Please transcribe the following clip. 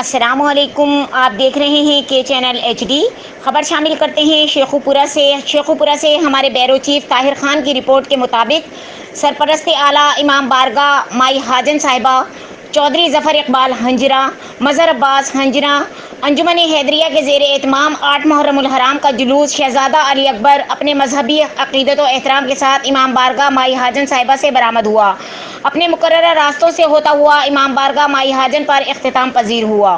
अस्सलामुअलैकुम। आप देख रहे हैं के चैनल HD। खबर शामिल करते हैं शेखुपुरा से हमारे बैरो चीफ ताहिर खान की रिपोर्ट के मुताबिक सरपरस्त आला इमाम बारगाह माई हाजन साहिबा चौधरी ज़फ़र इकबाल हंजरा मज़हर अब्बास हंजरा अंजुमन हैदरिया के ज़ेर एहतमाम 8 मुहर्रमुल हराम का जुलूस शहज़ादा अली अकबर अपने मजहबी अक़ीदत व एहतराम के साथ इमाम बारगाह माई हाजन साहिबा से बरामद हुआ। अपने मुकर्ररा रास्तों से होता हुआ इमाम बारगाह माई हाजन पर इख्तिताम पजीर हुआ।